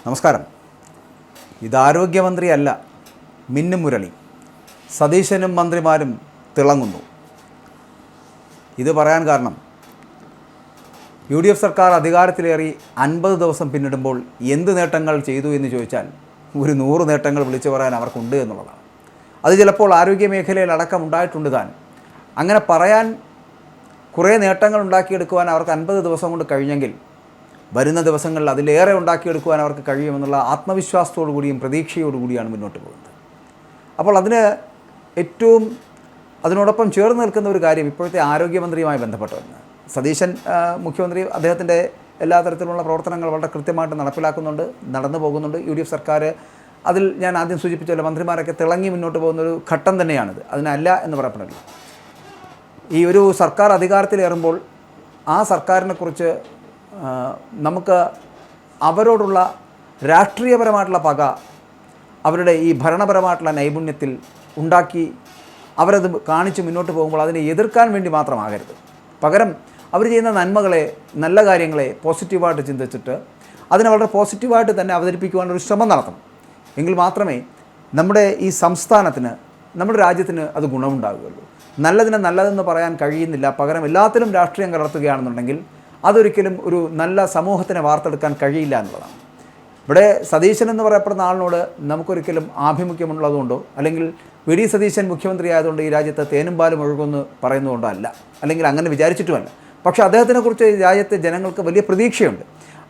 നമസ്കാരം. ഇത് ആരോഗ്യമന്ത്രിയല്ല, മിന്നും മുരളി. സതീശനും മന്ത്രിമാരും തിളങ്ങുന്നു. ഇത് പറയാൻ കാരണം UDF സർക്കാർ അധികാരത്തിലേറി 50 ദിവസം പിന്നിടുമ്പോൾ എന്ത് നേട്ടങ്ങൾ ചെയ്തു എന്ന് ചോദിച്ചാൽ ഒരു 100 നേട്ടങ്ങൾ വിളിച്ചു പറയാൻ അവർക്കുണ്ട് എന്നുള്ളതാണ്. അത് ചിലപ്പോൾ ആരോഗ്യ മേഖലയിൽ അടക്കം ഉണ്ടായിട്ടുണ്ട് താൻ. അങ്ങനെ പറയാൻ കുറേ നേട്ടങ്ങൾ ഉണ്ടാക്കിയെടുക്കുവാൻ അവർക്ക് 50 ദിവസം കൊണ്ട് കഴിഞ്ഞെങ്കിൽ വരുന്ന ദിവസങ്ങളിൽ അതിലേറെ ഉണ്ടാക്കിയെടുക്കുവാൻ അവർക്ക് കഴിയുമെന്നുള്ള ആത്മവിശ്വാസത്തോടു കൂടിയും പ്രതീക്ഷയോടുകൂടിയാണ് മുന്നോട്ട് പോകുന്നത്. അപ്പോൾ അതിനോടൊപ്പം ചേർന്ന് നിൽക്കുന്ന ഒരു കാര്യം ഇപ്പോഴത്തെ ആരോഗ്യമന്ത്രിയുമായി ബന്ധപ്പെട്ടുവരുന്നത്. സതീശൻ മുഖ്യമന്ത്രി അദ്ദേഹത്തിൻ്റെ എല്ലാ തരത്തിലുള്ള പ്രവർത്തനങ്ങൾ വളരെ കൃത്യമായിട്ട് നടപ്പിലാക്കുന്നുണ്ട്, നടന്നു പോകുന്നുണ്ട്. UDF സർക്കാർ അതിൽ ഞാൻ ആദ്യം സൂചിപ്പിച്ചല്ലോ, മന്ത്രിമാരൊക്കെ തിളങ്ങി മുന്നോട്ട് പോകുന്നൊരു ഘട്ടം തന്നെയാണിത്. അതിനല്ല എന്ന് പറയപ്പെടില്ല. ഈ ഒരു സർക്കാർ അധികാരത്തിലേറുമ്പോൾ ആ സർക്കാരിനെക്കുറിച്ച് നമുക്ക് അവരോടുള്ള രാഷ്ട്രീയപരമായിട്ടുള്ള പക അവരുടെ ഈ ഭരണപരമായിട്ടുള്ള നൈപുണ്യത്തിൽ ഉണ്ടാക്കി അവരത് കാണിച്ച് മുന്നോട്ട് പോകുമ്പോൾ അതിനെ എതിർക്കാൻ വേണ്ടി മാത്രമാകരുത്. പകരം അവർ ചെയ്യുന്ന നന്മകളെ, നല്ല കാര്യങ്ങളെ പോസിറ്റീവായിട്ട് ചിന്തിച്ചിട്ട് അതിനെ വളരെ പോസിറ്റീവായിട്ട് തന്നെ അവതരിപ്പിക്കുവാനൊരു ശ്രമം നടത്തണം. എങ്കിൽ മാത്രമേ നമ്മുടെ ഈ സംസ്ഥാനത്തിന്, നമ്മുടെ രാജ്യത്തിന് അത് ഗുണമുണ്ടാകുകയുള്ളൂ. നല്ലതിനെ നല്ലതെന്ന് പറയാൻ കഴിയുന്നില്ല. പകരം എല്ലാത്തിലും രാഷ്ട്രീയം കലർത്തുകയാണെന്നുണ്ടെങ്കിൽ അതൊരിക്കലും ഒരു നല്ല സമൂഹത്തിനെ വാർത്തെടുക്കാൻ കഴിയില്ല എന്നുള്ളതാണ്. ഇവിടെ സതീശൻ എന്ന് പറയപ്പെടുന്ന ആളിനോട് നമുക്കൊരിക്കലും ആഭിമുഖ്യമുള്ളതുകൊണ്ടോ അല്ലെങ്കിൽ VD സതീശൻ മുഖ്യമന്ത്രി ആയതുകൊണ്ട് ഈ രാജ്യത്ത് തേനും പാലും ഒഴുകുമെന്ന് പറയുന്നതുകൊണ്ടോ അല്ല, അല്ലെങ്കിൽ അങ്ങനെ വിചാരിച്ചിട്ടുമല്ല. പക്ഷേ അദ്ദേഹത്തിനെക്കുറിച്ച് ഈ രാജ്യത്തെ ജനങ്ങൾക്ക് വലിയ പ്രതീക്ഷയുണ്ട്.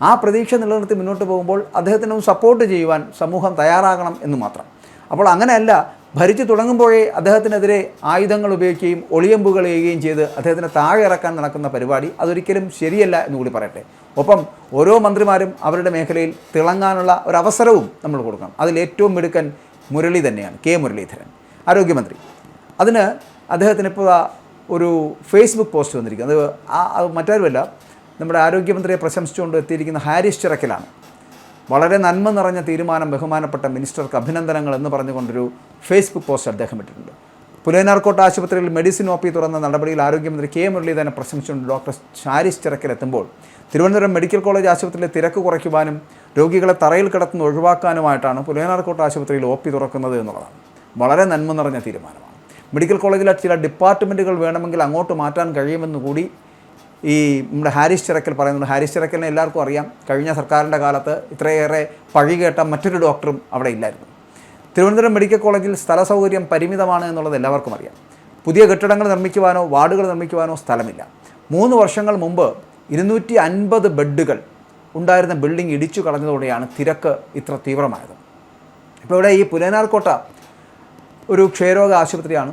ആ പ്രതീക്ഷ നിലനിർത്തി മുന്നോട്ട് പോകുമ്പോൾ അദ്ദേഹത്തിനും സപ്പോർട്ട് ചെയ്യുവാൻ സമൂഹം തയ്യാറാകണം എന്ന് മാത്രം. അപ്പോൾ അങ്ങനെയല്ല, ഭരിച്ചു തുടങ്ങുമ്പോഴേ അദ്ദേഹത്തിനെതിരെ ആയുധങ്ങൾ ഉപയോഗിക്കുകയും ഒളിയമ്പുകൾ ചെയ്യുകയും ചെയ്ത് അദ്ദേഹത്തിനെ താഴെ ഇറക്കാൻ നടക്കുന്ന പരിപാടി അതൊരിക്കലും ശരിയല്ല എന്നുകൂടി പറയട്ടെ. ഒപ്പം ഓരോ മന്ത്രിമാരും അവരുടെ മേഖലയിൽ തിളങ്ങാനുള്ള ഒരവസരവും നമ്മൾ കൊടുക്കണം. അതിലേറ്റവും മിടുക്കൻ മുരളി തന്നെയാണ്, മുരളീധരൻ, ആരോഗ്യമന്ത്രി. അതിന് അദ്ദേഹത്തിന് ഇപ്പോൾ ഒരു ഫേസ്ബുക്ക് പോസ്റ്റ് വന്നിരിക്കുന്നത്. അത് മറ്റാരുമല്ല, നമ്മുടെ ആരോഗ്യമന്ത്രിയെ പ്രശംസിച്ചുകൊണ്ട് എത്തിയിരിക്കുന്ന ഹാരിസ് ചിറക്കലാണ്. വളരെ നന്മ നിറഞ്ഞ തീരുമാനം, ബഹുമാനപ്പെട്ട മിനിസ്റ്റർക്ക് അഭിനന്ദനങ്ങൾ എന്ന് പറഞ്ഞുകൊണ്ടൊരു ഫേസ്ബുക്ക് പോസ്റ്റ് അദ്ദേഹം ഇട്ടിട്ടുണ്ട്. പുലയനാർക്കോട്ട ആശുപത്രിയിൽ മെഡിസിൻ OP തുറന്ന നടപടിയിൽ ആരോഗ്യമന്ത്രി മുരളീധരനെ പ്രശംസിച്ചുകൊണ്ട് ഡോക്ടർ ഹാരിസ് ചിറക്കൽ എത്തുമ്പോൾ തിരുവനന്തപുരം മെഡിക്കൽ കോളേജ് ആശുപത്രിയിലെ തിരക്ക് കുറയ്ക്കുവാനും രോഗികളെ തറയിൽ കിടത്തുന്ന ഒഴിവാക്കാനുമായിട്ടാണ് പുലയനാർക്കോട്ട ആശുപത്രിയിൽ OP തുറക്കുന്നത് എന്നുള്ളതാണ്. വളരെ നന്മ നിറഞ്ഞ തീരുമാനമാണ്. മെഡിക്കൽ കോളേജിലെ ചില ഡിപ്പാർട്ട്മെൻറ്റുകൾ വേണമെങ്കിൽ അങ്ങോട്ട് മാറ്റാൻ കഴിയുമെന്ന് കൂടി ഈ നമ്മുടെ ഹാരിസ് ചിറക്കൽ പറയുന്നുണ്ട്. ഹാരിസ് ചിറക്കലിനെ എല്ലാവർക്കും അറിയാം. കഴിഞ്ഞ സർക്കാരിൻ്റെ കാലത്ത് ഇത്രയേറെ പഴികേട്ട മറ്റൊരു ഡോക്ടറും അവിടെ ഇല്ലായിരുന്നു. തിരുവനന്തപുരം മെഡിക്കൽ കോളേജിൽ സ്ഥല സൗകര്യം പരിമിതമാണ് എന്നുള്ളത് എല്ലാവർക്കും അറിയാം. പുതിയ കെട്ടിടങ്ങൾ നിർമ്മിക്കുവാനോ വാർഡുകൾ നിർമ്മിക്കുവാനോ സ്ഥലമില്ല. 3 വർഷങ്ങൾ മുമ്പ് 250 ബെഡുകൾ ഉണ്ടായിരുന്ന ബിൽഡിംഗ് ഇടിച്ചു കളഞ്ഞതോടെയാണ് തിരക്ക് ഇത്ര തീവ്രമായത്. ഇപ്പോൾ ഇവിടെ ഈ പുലയനാർക്കോട്ട ഒരു ക്ഷയരോഗ ആശുപത്രിയാണ്.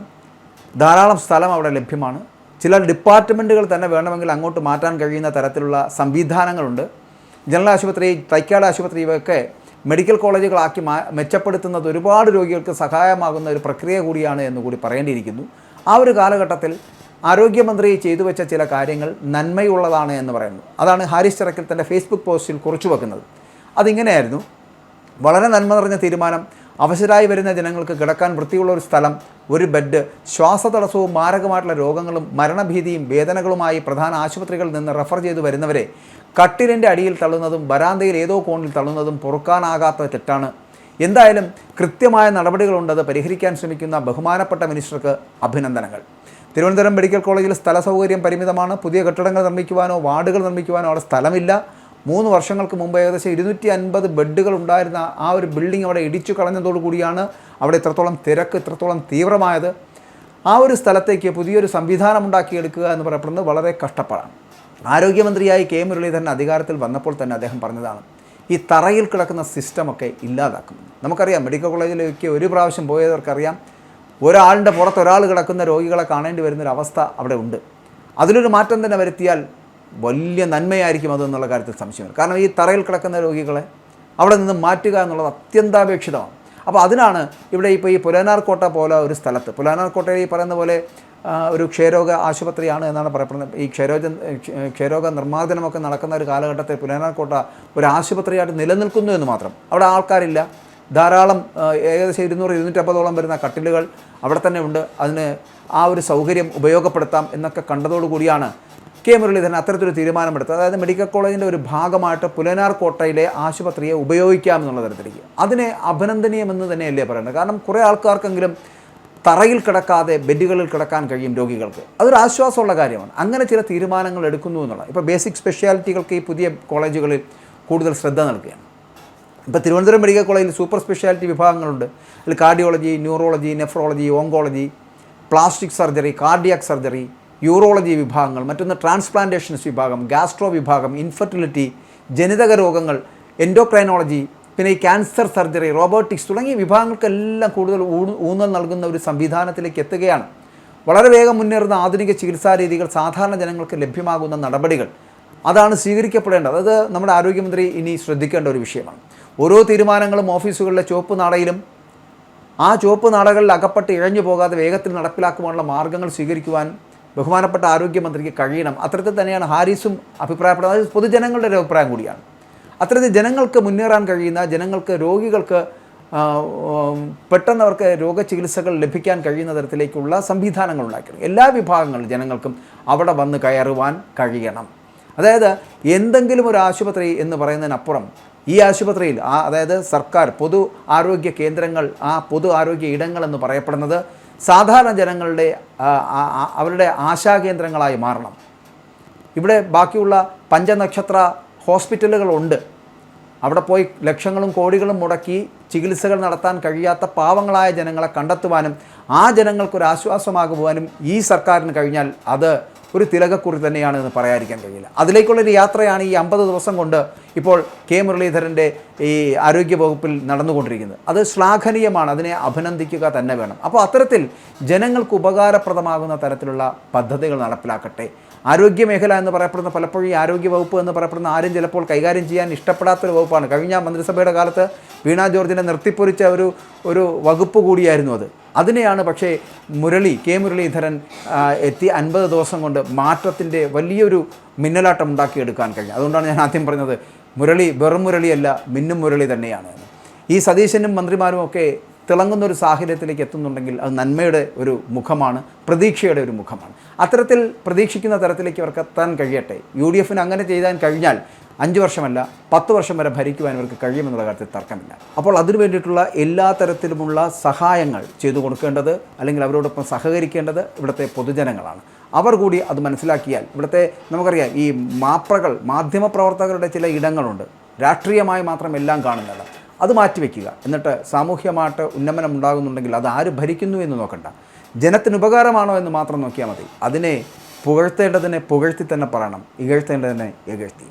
ധാരാളം സ്ഥലം അവിടെ ലഭ്യമാണ്. ചില ഡിപ്പാർട്ട്മെൻറ്റുകൾ തന്നെ വേണമെങ്കിൽ അങ്ങോട്ട് മാറ്റാൻ കഴിയുന്ന തരത്തിലുള്ള സംവിധാനങ്ങളുണ്ട്. ജനറൽ ആശുപത്രി, തൈക്കാട് ആശുപത്രി ഇവയൊക്കെ മെഡിക്കൽ കോളേജുകളാക്കി മെച്ചപ്പെടുത്തുന്നത് ഒരുപാട് രോഗികൾക്ക് സഹായമാകുന്ന ഒരു പ്രക്രിയ കൂടിയാണ് എന്നുകൂടി പറയേണ്ടിയിരിക്കുന്നു. ആ ഒരു കാലഘട്ടത്തിൽ ആരോഗ്യമന്ത്രി ചെയ്തു വെച്ച ചില കാര്യങ്ങൾ നന്മയുള്ളതാണ് എന്ന് പറയുന്നു. അതാണ് ഹാരിസ് ചിറക്കൽ തൻ്റെ ഫേസ്ബുക്ക് പോസ്റ്റിൽ കുറിച്ചു വെക്കുന്നത്. അതിങ്ങനെയായിരുന്നു: വളരെ നന്മ നിറഞ്ഞ തീരുമാനം, അവശരായി വരുന്ന ജനങ്ങൾക്ക് കിടക്കാൻ വൃത്തിയുള്ള ഒരു സ്ഥലം, ഒരു ബെഡ്, ശ്വാസതടസ്സവും മാരകമായിട്ടുള്ള രോഗങ്ങളും മരണഭീതിയും വേദനകളുമായി പ്രധാന ആശുപത്രികളിൽ നിന്ന് റെഫർ ചെയ്തു വരുന്നവരെ കട്ടിലിൻ്റെ അടിയിൽ തള്ളുന്നതും വരാന്തയിൽ ഏതോ കോണിൽ തള്ളുന്നതും പൊറുക്കാനാകാത്ത തെറ്റാണ്. എന്തായാലും കൃത്യമായ നടപടികളുണ്ടത് പരിഹരിക്കാൻ ശ്രമിക്കുന്ന ബഹുമാനപ്പെട്ട മിനിസ്റ്റർക്ക് അഭിനന്ദനങ്ങൾ. തിരുവനന്തപുരം മെഡിക്കൽ കോളേജിൽ സ്ഥല സൗകര്യം പരിമിതമാണ്. പുതിയ കെട്ടിടങ്ങൾ നിർമ്മിക്കുവാനോ വാർഡുകൾ നിർമ്മിക്കുവാനോ അവിടെ സ്ഥലമില്ല. 3 വർഷങ്ങൾക്ക് മുമ്പ് ഏകദേശം 250 ബെഡുകൾ ഉണ്ടായിരുന്ന ആ ഒരു ബിൽഡിംഗ് അവിടെ ഇടിച്ചു കളഞ്ഞതോടുകൂടിയാണ് അവിടെ ഇത്രത്തോളം തിരക്ക്, ഇത്രത്തോളം തീവ്രമായത്. ആ ഒരു സ്ഥലത്തേക്ക് പുതിയൊരു സംവിധാനം ഉണ്ടാക്കിയെടുക്കുക എന്ന് പറയപ്പെടുന്നത് വളരെ കഷ്ടപ്പാടാണ്. ആരോഗ്യമന്ത്രിയായി മുരളീധരൻ അധികാരത്തിൽ വന്നപ്പോൾ തന്നെ അദ്ദേഹം പറഞ്ഞതാണ്, ഈ തറയിൽ കിടക്കുന്ന സിസ്റ്റമൊക്കെ ഇല്ലാതാക്കുമെന്ന്. നമുക്കറിയാം, മെഡിക്കൽ കോളേജിലേക്ക് ഒരു പ്രാവശ്യം പോയവർക്കറിയാം, ഒരാളുടെ പുറത്ത് ഒരാൾ കിടക്കുന്ന രോഗികളെ കാണേണ്ടി വരുന്നൊരവസ്ഥ അവിടെ ഉണ്ട്. അതിലൊരു മാറ്റം തന്നെ വരുത്തിയാൽ വലിയ നന്മയായിരിക്കും അതെന്നുള്ള കാര്യത്തിൽ സംശയമില്ല. കാരണം ഈ തറയിൽ കിടക്കുന്ന രോഗികളെ അവിടെ നിന്ന് മാറ്റുക എന്നുള്ളത് അത്യന്താപേക്ഷിതമാണ്. അപ്പോൾ അതിനാണ് ഇവിടെ ഇപ്പോൾ ഈ പുലയനാർക്കോട്ട പോലെ ഒരു സ്ഥലത്ത്, പുലയനാർക്കോട്ടയിൽ ഈ പറയുന്ന പോലെ ഒരു ക്ഷയരോഗ ആശുപത്രിയാണ് എന്നാണ് പറയപ്പെടുന്നത്. ഈ ക്ഷയരോഗ നിർമ്മാർജ്ജനമൊക്കെ നടക്കുന്ന ഒരു കാലഘട്ടത്തിൽ പുലയനാർക്കോട്ട ഒരു ആശുപത്രിയായിട്ട് നിലനിൽക്കുന്നു എന്ന് മാത്രം. അവിടെ ആൾക്കാരില്ല. ധാരാളം ഏകദേശം 200-250 വരുന്ന കട്ടിലുകൾ അവിടെ തന്നെ ഉണ്ട്. അതിന് ആ ഒരു സൗകര്യം ഉപയോഗപ്പെടുത്താം എന്നൊക്കെ കണ്ടതോടുകൂടിയാണ് കെ മുരളീധരൻ അത്തരത്തിലൊരു തീരുമാനമെടുത്ത്, അതായത് മെഡിക്കൽ കോളേജിൻ്റെ ഒരു ഭാഗമായിട്ട് പുലനാർ കോട്ടയിലെ ആശുപത്രിയെ ഉപയോഗിക്കാമെന്നുള്ള തരത്തിലേക്ക്. അതിനെ അഭിനന്ദനീയമെന്ന് തന്നെയല്ലേ പറയുന്നത്. കാരണം കുറേ ആൾക്കാർക്കെങ്കിലും തറയിൽ കിടക്കാതെ ബെഡുകളിൽ കിടക്കാൻ കഴിയും രോഗികൾക്ക്. അതൊരു ആശ്വാസമുള്ള കാര്യമാണ്. അങ്ങനെ ചില തീരുമാനങ്ങൾ എടുക്കുന്നു എന്നുള്ളത്. ഇപ്പോൾ ബേസിക് സ്പെഷ്യാലിറ്റികൾക്ക് ഈ പുതിയ കോളേജുകളിൽ കൂടുതൽ ശ്രദ്ധ നൽകുകയാണ്. ഇപ്പോൾ തിരുവനന്തപുരം മെഡിക്കൽ കോളേജിൽ സൂപ്പർ സ്പെഷ്യാലിറ്റി വിഭാഗങ്ങളുണ്ട്. അതിൽ cardiology, neurology, nephrology, oncology, plastic surgery, cardiac surgery, urology വിഭാഗങ്ങൾ, മറ്റൊന്ന് ട്രാൻസ്പ്ലാന്റേഷൻസ് വിഭാഗം, ഗാസ്ട്രോ വിഭാഗം, ഇൻഫെർട്ടിലിറ്റി, ജനിതക രോഗങ്ങൾ, എൻഡോക്രൈനോളജി, പിന്നെ ഈ ക്യാൻസർ സർജറി, റോബോട്ടിക്സ് തുടങ്ങിയ വിഭാഗങ്ങൾക്കെല്ലാം കൂടുതൽ ഊന്നൽ നൽകുന്ന ഒരു സംവിധാനത്തിലേക്ക് എത്തുകയാണ്. വളരെ വേഗം മുന്നേറുന്ന ആധുനിക ചികിത്സാ രീതികൾ സാധാരണ ജനങ്ങൾക്ക് ലഭ്യമാകുന്ന നടപടികൾ അതാണ് സ്വീകരിക്കപ്പെടേണ്ടത്. അത് നമ്മുടെ ആരോഗ്യമന്ത്രി ഇനി ശ്രദ്ധിക്കേണ്ട ഒരു വിഷയമാണ്. ഓരോ തീരുമാനങ്ങളും ഓഫീസുകളിലെ ചുവപ്പ് നാടയിലും ആ ചുവപ്പ് നാടകളിൽ അകപ്പെട്ട് ഇഴഞ്ഞു പോകാതെ വേഗത്തിൽ നടപ്പിലാക്കുവാനുള്ള മാർഗ്ഗങ്ങൾ സ്വീകരിക്കുവാൻ ബഹുമാനപ്പെട്ട ആരോഗ്യമന്ത്രിക്ക് കഴിയണം. അത്തരത്തിൽ തന്നെയാണ് ഹാരിസും അഭിപ്രായപ്പെടുന്നത്. അത് പൊതുജനങ്ങളുടെ ഒരു അഭിപ്രായം കൂടിയാണ്. അത്തരത്തിൽ ജനങ്ങൾക്ക് മുന്നേറാൻ കഴിയുന്ന, ജനങ്ങൾക്ക്, രോഗികൾക്ക് പെട്ടെന്ന് അവർക്ക് രോഗചികിത്സകൾ ലഭിക്കാൻ കഴിയുന്ന തരത്തിലേക്കുള്ള സംവിധാനങ്ങൾ ഉണ്ടാക്കണം. എല്ലാ വിഭാഗങ്ങളും ജനങ്ങൾക്കും അവിടെ വന്ന് കയറുവാൻ കഴിയണം. അതായത് എന്തെങ്കിലും ഒരു ആശുപത്രി എന്ന് പറയുന്നതിനപ്പുറം ഈ ആശുപത്രിയിൽ അതായത് സർക്കാർ പൊതു ആരോഗ്യ കേന്ദ്രങ്ങൾ, ആ പൊതു ആരോഗ്യ ഇടങ്ങളെന്ന് പറയപ്പെടുന്നത് സാധാരണ ജനങ്ങളുടെ അവരുടെ ആശാകേന്ദ്രങ്ങളായി മാറണം. ഇവിടെ ബാക്കിയുള്ള പഞ്ചനക്ഷത്ര ഹോസ്പിറ്റലുകളുണ്ട്. അവിടെ പോയി ലക്ഷങ്ങളും കോടികളും മുടക്കി ചികിത്സകൾ നടത്താൻ കഴിയാത്ത പാവങ്ങളായ ജനങ്ങളെ കണ്ടെത്തുവാനും ആ ജനങ്ങൾക്കൊരു ആശ്വാസമാകുവാനും ഈ സർക്കാരിന് കഴിഞ്ഞാൽ അത് ഒരു തിലകക്കുറി തന്നെയാണ് എന്ന് പറയാതിരിക്കാൻ കഴിയില്ല. അതിലേക്കുള്ളൊരു യാത്രയാണ് ഈ 50 ദിവസം കൊണ്ട് ഇപ്പോൾ കെ മുരളീധരൻ്റെ ഈ ആരോഗ്യ വകുപ്പിൽ നടന്നുകൊണ്ടിരിക്കുന്നത്. അത് ശ്ലാഘനീയമാണ്. അതിനെ അഭിനന്ദിക്കുക തന്നെ വേണം. അപ്പോൾ അത്തരത്തിൽ ജനങ്ങൾക്ക് ഉപകാരപ്രദമാകുന്ന തരത്തിലുള്ള പദ്ധതികൾ നടപ്പിലാക്കട്ടെ. ആരോഗ്യമേഖല എന്ന് പറയപ്പെടുന്ന, പലപ്പോഴും ഈ ആരോഗ്യ വകുപ്പ് എന്ന് പറയപ്പെടുന്ന ആരും ചിലപ്പോൾ കൈകാര്യം ചെയ്യാൻ ഇഷ്ടപ്പെടാത്തൊരു വകുപ്പാണ്. കഴിഞ്ഞ മന്ത്രിസഭയുടെ കാലത്ത് വീണ ജോർജിനെ നിർത്തിപ്പൊരിച്ച ഒരു വകുപ്പ് കൂടിയായിരുന്നു അത്. അതിനെയാണ് പക്ഷേ കെ മുരളീധരൻ എത്തി 50 ദിവസം കൊണ്ട് മാറ്റത്തിൻ്റെ വലിയൊരു മിന്നലാട്ടം ഉണ്ടാക്കിയെടുക്കാൻ കഴിഞ്ഞു. അതുകൊണ്ടാണ് ഞാൻ ആദ്യം പറഞ്ഞത് മുരളി വെറും മുരളിയല്ല, മിന്നും മുരളി തന്നെയാണ്. ഈ സതീശനും മന്ത്രിമാരും ഒക്കെ തിളങ്ങുന്നൊരു സാഹചര്യത്തിലേക്ക് എത്തുന്നുണ്ടെങ്കിൽ അത് നന്മയുടെ ഒരു മുഖമാണ്, പ്രതീക്ഷയുടെ ഒരു മുഖമാണ്. അത്തരത്തിൽ പ്രതീക്ഷിക്കുന്ന തരത്തിലേക്ക് അവർക്ക് എത്താൻ കഴിയട്ടെ. UDF അങ്ങനെ ചെയ്താൻ കഴിഞ്ഞാൽ 5 വർഷമല്ല 10 വർഷം വരെ ഭരിക്കുവാൻ ഇവർക്ക് കഴിയുമെന്നുള്ള കാര്യത്തിൽ തർക്കമില്ല. അപ്പോൾ അതിനു വേണ്ടിയിട്ടുള്ള എല്ലാ തരത്തിലുമുള്ള സഹായങ്ങൾ ചെയ്തു കൊടുക്കേണ്ടത്, അല്ലെങ്കിൽ അവരോടൊപ്പം സഹകരിക്കേണ്ടത് ഇവിടുത്തെ പൊതുജനങ്ങളാണ്. അവർ കൂടി അത് മനസ്സിലാക്കിയാൽ ഇവിടുത്തെ, നമുക്കറിയാം, ഈ മാധ്യമപ്രവർത്തകരുടെ ചില ഇടങ്ങളുണ്ട്, രാഷ്ട്രീയമായി മാത്രം എല്ലാം കാണുന്നത്. അത് മാറ്റിവെക്കുക. എന്നിട്ട് സാമൂഹ്യമായിട്ട് ഉന്നമനം ഉണ്ടാകുന്നുണ്ടെങ്കിൽ അത് ആര് ഭരിക്കുന്നു എന്ന് നോക്കണ്ട, ജനത്തിന് ഉപകാരമാണോ എന്ന് മാത്രം നോക്കിയാൽ മതി. അതിനെ പുകഴ്ത്തേണ്ടതിനെ പുകഴ്ത്തി തന്നെ പറയണം, ഇകഴ്ത്തേണ്ടതിനെ ഇകഴ്ത്തി.